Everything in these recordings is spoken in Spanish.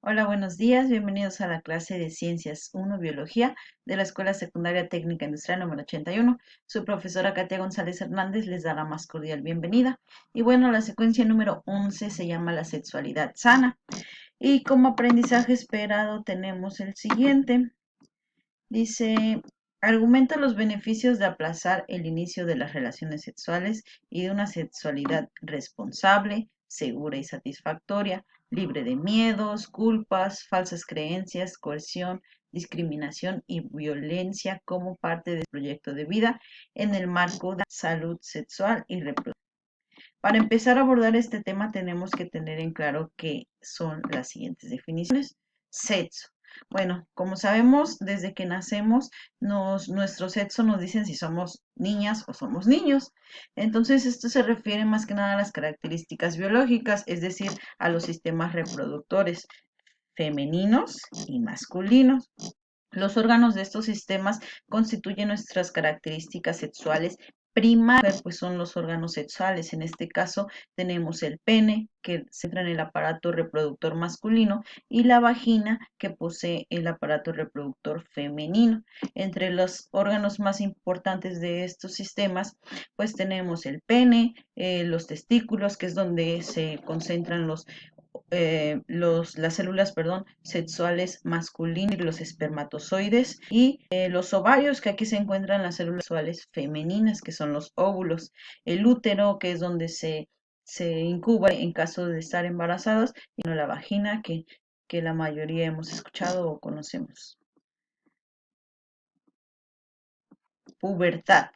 Hola, buenos días. Bienvenidos a la clase de Ciencias 1 Biología de la Escuela Secundaria Técnica Industrial número 81. Su profesora Katia González Hernández les da la más cordial bienvenida. Y bueno, la secuencia número 11 se llama la sexualidad sana. Y como aprendizaje esperado tenemos el siguiente. Dice, argumenta los beneficios de aplazar el inicio de las relaciones sexuales y de una sexualidad responsable, segura y satisfactoria, libre de miedos, culpas, falsas creencias, coerción, discriminación y violencia como parte del proyecto de vida en el marco de salud sexual y reproductiva. Para empezar a abordar este tema tenemos que tener en claro qué son las siguientes definiciones. Sexo. Bueno, como sabemos, desde que nacemos, nuestro sexo nos dicen si somos niñas o somos niños. Entonces, esto se refiere más que nada a las características biológicas, es decir, a los sistemas reproductores femeninos y masculinos. Los órganos de estos sistemas constituyen nuestras características sexuales primarias, pues son los órganos sexuales. En este caso tenemos el pene, que se entra en el aparato reproductor masculino, y la vagina, que posee el aparato reproductor femenino. Entre los órganos más importantes de estos sistemas, pues tenemos el pene, los testículos, que es donde se concentran las células, perdón, sexuales masculinas y los espermatozoides y los ovarios, que aquí se encuentran las células sexuales femeninas, que son los óvulos, el útero, que es donde se incuba en caso de estar embarazadas, y no la vagina, que la mayoría hemos escuchado o conocemos. Pubertad.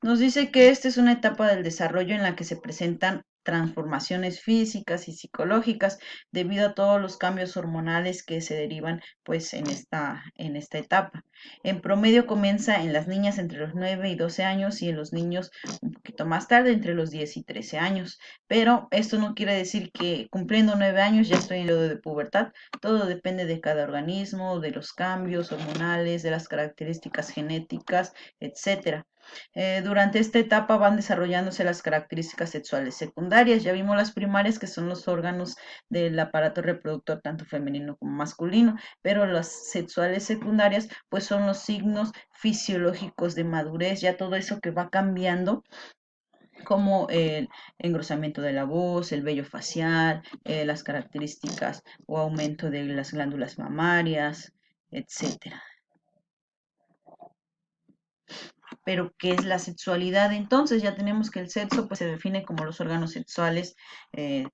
Nos dice que esta es una etapa del desarrollo en la que se presentan transformaciones físicas y psicológicas debido a todos los cambios hormonales que se derivan pues en esta etapa. En promedio comienza en las niñas entre los 9 y 12 años y en los niños un poquito más tarde, entre los 10 y 13 años. Pero esto no quiere decir que cumpliendo 9 años ya estoy en el periodo de pubertad. Todo depende de cada organismo, de los cambios hormonales, de las características genéticas, etcétera. Durante esta etapa van desarrollándose las características sexuales secundarias. Ya vimos las primarias, que son los órganos del aparato reproductor, tanto femenino como masculino, pero las sexuales secundarias, pues son los signos fisiológicos de madurez, ya todo eso que va cambiando, como el engrosamiento de la voz, el vello facial, las características o aumento de las glándulas mamarias, etcétera. Pero ¿qué es la sexualidad? Entonces ya tenemos que el sexo pues se define como los órganos sexuales,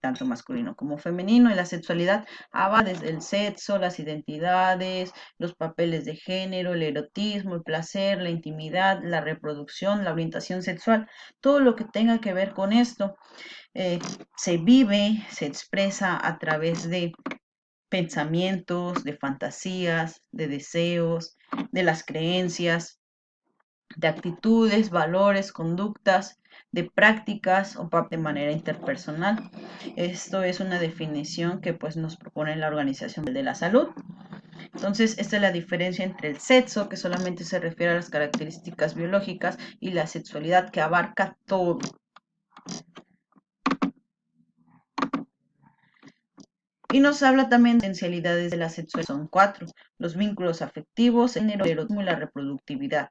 tanto masculino como femenino, y la sexualidad va desde el sexo, las identidades, los papeles de género, el erotismo, el placer, la intimidad, la reproducción, la orientación sexual, todo lo que tenga que ver con esto, eh, se vive, se expresa a través de pensamientos, de fantasías, de deseos, de las creencias, de actitudes, valores, conductas, de prácticas o de manera interpersonal. Esto es una definición que pues nos propone la Organización de la Salud. Entonces, esta es la diferencia entre el sexo, que solamente se refiere a las características biológicas, y la sexualidad, que abarca todo. Y nos habla también de potencialidades de la sexualidad. Son 4: los vínculos afectivos, el erotismo y la reproductividad.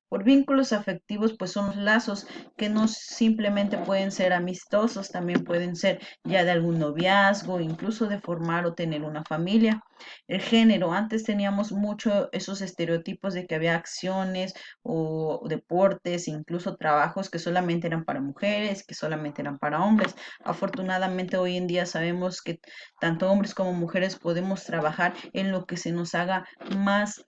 Por vínculos afectivos, pues son los lazos que no simplemente pueden ser amistosos, también pueden ser ya de algún noviazgo, incluso de formar o tener una familia. El género, antes teníamos mucho esos estereotipos de que había acciones o deportes, incluso trabajos que solamente eran para mujeres, que solamente eran para hombres. Afortunadamente hoy en día sabemos que tanto hombres como mujeres podemos trabajar en lo que se nos haga más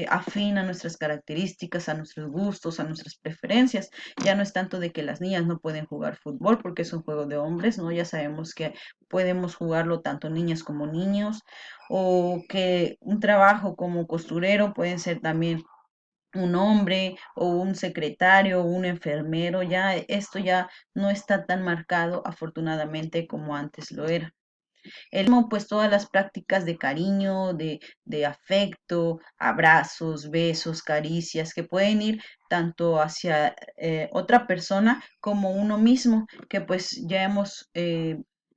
afín a nuestras características, a nuestros gustos, a nuestras preferencias. Ya no es tanto de que las niñas no pueden jugar fútbol porque es un juego de hombres, ¿no? Ya sabemos que podemos jugarlo tanto niñas como niños, o que un trabajo como costurero pueden ser también un hombre o un secretario o un enfermero. Ya esto ya no está tan marcado, afortunadamente, como antes lo era. El mismo, pues todas las prácticas de cariño, de afecto, abrazos, besos, caricias, que pueden ir tanto hacia otra persona como uno mismo, que pues ya hemos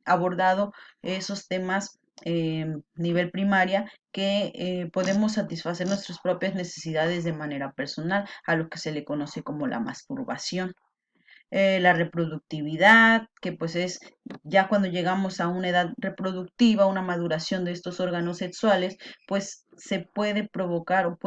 abordado esos temas nivel primaria, que podemos satisfacer nuestras propias necesidades de manera personal, a lo que se le conoce como la masturbación. La reproductividad, que pues es ya cuando llegamos a una edad reproductiva, una maduración de estos órganos sexuales, pues se puede provocar o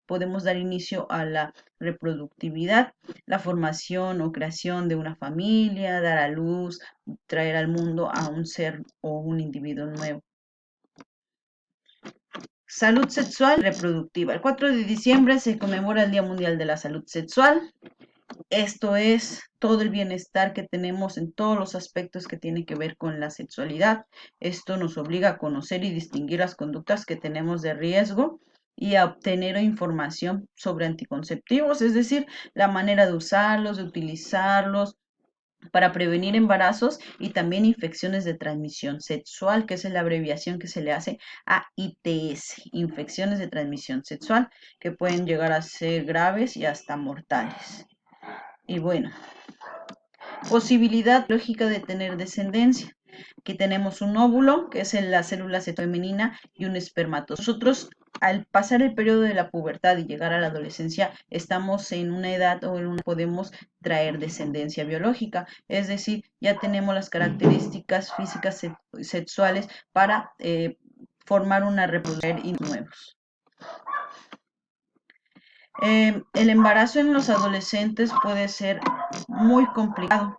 podemos dar inicio a la reproductividad, la formación o creación de una familia, dar a luz, traer al mundo a un ser o un individuo nuevo. Salud sexual y reproductiva. El 4 de diciembre se conmemora el Día Mundial de la Salud Sexual. Esto es todo el bienestar que tenemos en todos los aspectos que tienen que ver con la sexualidad. Esto nos obliga a conocer y distinguir las conductas que tenemos de riesgo y a obtener información sobre anticonceptivos, es decir, la manera de usarlos, de utilizarlos para prevenir embarazos y también infecciones de transmisión sexual, que es la abreviación que se le hace a ITS, infecciones de transmisión sexual, que pueden llegar a ser graves y hasta mortales. Y bueno, posibilidad lógica de tener descendencia. Aquí tenemos un óvulo, que es la célula femenina, y un espermatozoide. Nosotros, al pasar el periodo de la pubertad y llegar a la adolescencia, estamos en una edad o en una podemos traer descendencia biológica, es decir, ya tenemos las características físicas sexuales para formar una reproducción y nuevos. El embarazo en los adolescentes puede ser muy complicado.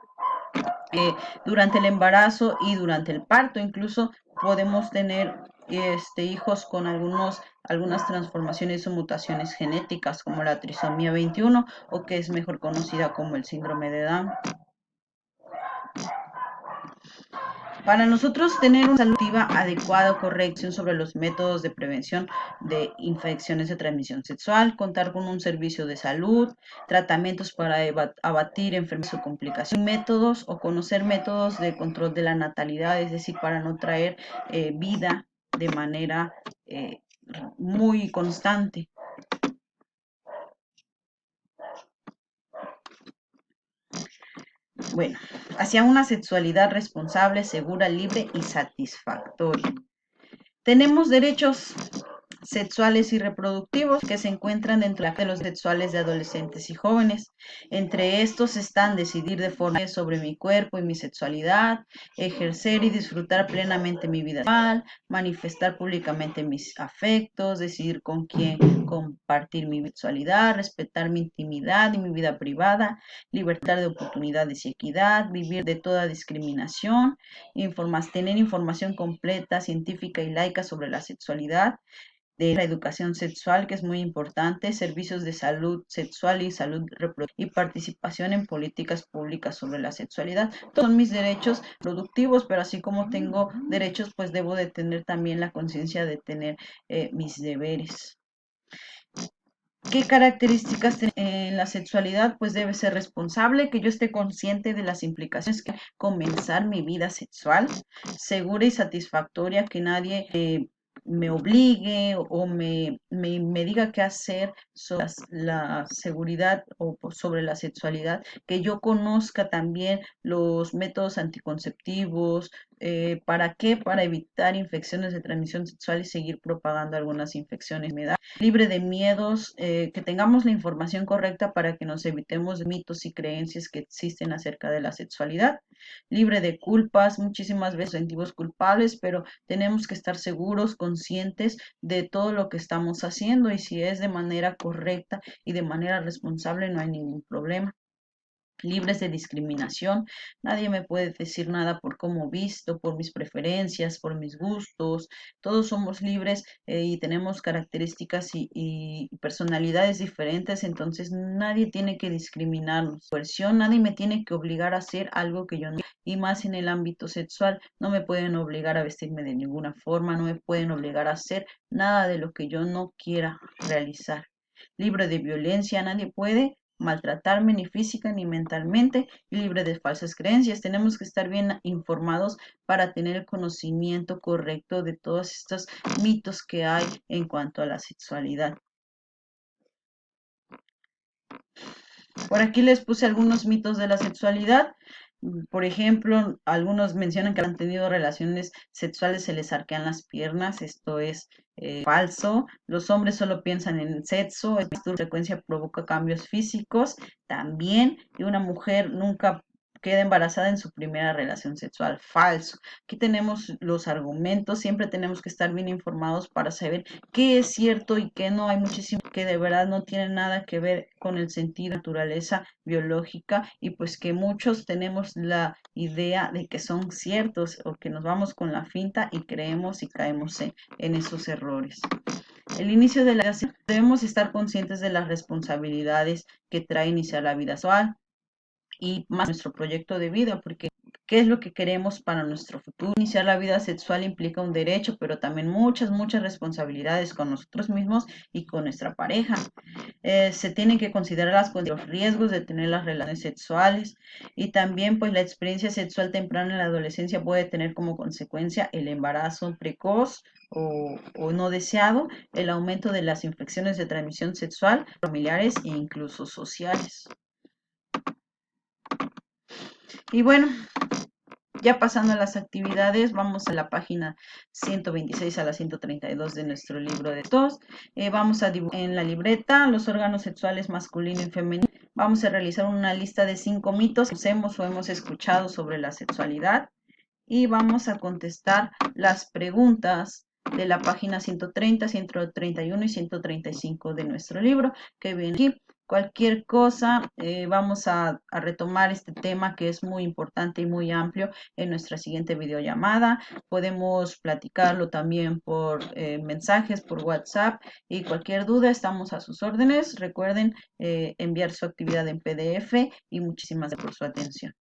Durante el embarazo y durante el parto, incluso podemos tener hijos con algunas transformaciones o mutaciones genéticas, como la trisomía 21, o que es mejor conocida como el síndrome de Down. Para nosotros tener una salud adecuada o correcta sobre los métodos de prevención de infecciones de transmisión sexual, contar con un servicio de salud, tratamientos para abatir enfermedades o complicaciones, métodos o conocer métodos de control de la natalidad, es decir, para no traer vida de manera muy constante. Bueno, hacia una sexualidad responsable, segura, libre y satisfactoria. Tenemos derechos sexuales y reproductivos que se encuentran dentro de los sexuales de adolescentes y jóvenes. Entre estos están decidir de forma sobre mi cuerpo y mi sexualidad, ejercer y disfrutar plenamente mi vida sexual, manifestar públicamente mis afectos, decidir con quién compartir mi sexualidad, respetar mi intimidad y mi vida privada, libertad de oportunidades y equidad, vivir de toda discriminación, tener información completa, científica y laica sobre la sexualidad, de la educación sexual, que es muy importante, servicios de salud sexual y salud reproductiva y participación en políticas públicas sobre la sexualidad. Todos son mis derechos productivos, pero así como tengo derechos, pues debo de tener también la conciencia de tener mis deberes. ¿Qué características en la sexualidad? Pues debe ser responsable, que yo esté consciente de las implicaciones que comenzar mi vida sexual, segura y satisfactoria, que nadie me obligue o me diga qué hacer sobre la seguridad o sobre la sexualidad, que yo conozca también los métodos anticonceptivos. ¿Para qué? Para evitar infecciones de transmisión sexual y seguir propagando algunas infecciones. Libre de miedos, que tengamos la información correcta para que nos evitemos mitos y creencias que existen acerca de la sexualidad, libre de culpas, muchísimas veces sentimos culpables, pero tenemos que estar seguros, conscientes de todo lo que estamos haciendo, y si es de manera correcta y de manera responsable no hay ningún problema. Libres de discriminación, nadie me puede decir nada por cómo visto, por mis preferencias, por mis gustos, todos somos libres y tenemos características y personalidades diferentes, entonces nadie tiene que discriminarnos. Coerción, nadie me tiene que obligar a hacer algo que yo no, y más en el ámbito sexual, no me pueden obligar a vestirme de ninguna forma, no me pueden obligar a hacer nada de lo que yo no quiera realizar. Libre de violencia, nadie puede maltratarme ni física ni mentalmente, y libre de falsas creencias. Tenemos que estar bien informados para tener el conocimiento correcto de todos estos mitos que hay en cuanto a la sexualidad. Por aquí les puse algunos mitos de la sexualidad. Por ejemplo, algunos mencionan que han tenido relaciones sexuales, se les arquean las piernas, esto es falso. Los hombres solo piensan en sexo, esta frecuencia provoca cambios físicos también, y una mujer nunca queda embarazada en su primera relación sexual, falso. Aquí tenemos los argumentos, siempre tenemos que estar bien informados para saber qué es cierto y qué no. Hay muchísimo que de verdad no tiene nada que ver con el sentido, naturaleza biológica, y pues que muchos tenemos la idea de que son ciertos o que nos vamos con la finta y creemos y caemos en esos errores. El inicio de la vida, debemos estar conscientes de las responsabilidades que trae iniciar la vida sexual y más nuestro proyecto de vida, porque ¿qué es lo que queremos para nuestro futuro? Iniciar la vida sexual implica un derecho, pero también muchas responsabilidades con nosotros mismos y con nuestra pareja. Se tienen que considerar los riesgos de tener las relaciones sexuales, y también pues la experiencia sexual temprana en la adolescencia puede tener como consecuencia el embarazo precoz o no deseado, el aumento de las infecciones de transmisión sexual, familiares e incluso sociales. Y bueno, ya pasando a las actividades, vamos a la página 126 a la 132 de nuestro libro de tos. Vamos a dibujar en la libreta los órganos sexuales masculino y femenino. Vamos a realizar una lista de 5 mitos que hemos o hemos escuchado sobre la sexualidad, y vamos a contestar las preguntas de la página 130, 131 y 135 de nuestro libro que viene aquí. Cualquier cosa, vamos a retomar este tema que es muy importante y muy amplio en nuestra siguiente videollamada. Podemos platicarlo también por mensajes, por WhatsApp, y cualquier duda estamos a sus órdenes. Recuerden enviar su actividad en PDF, y muchísimas gracias por su atención.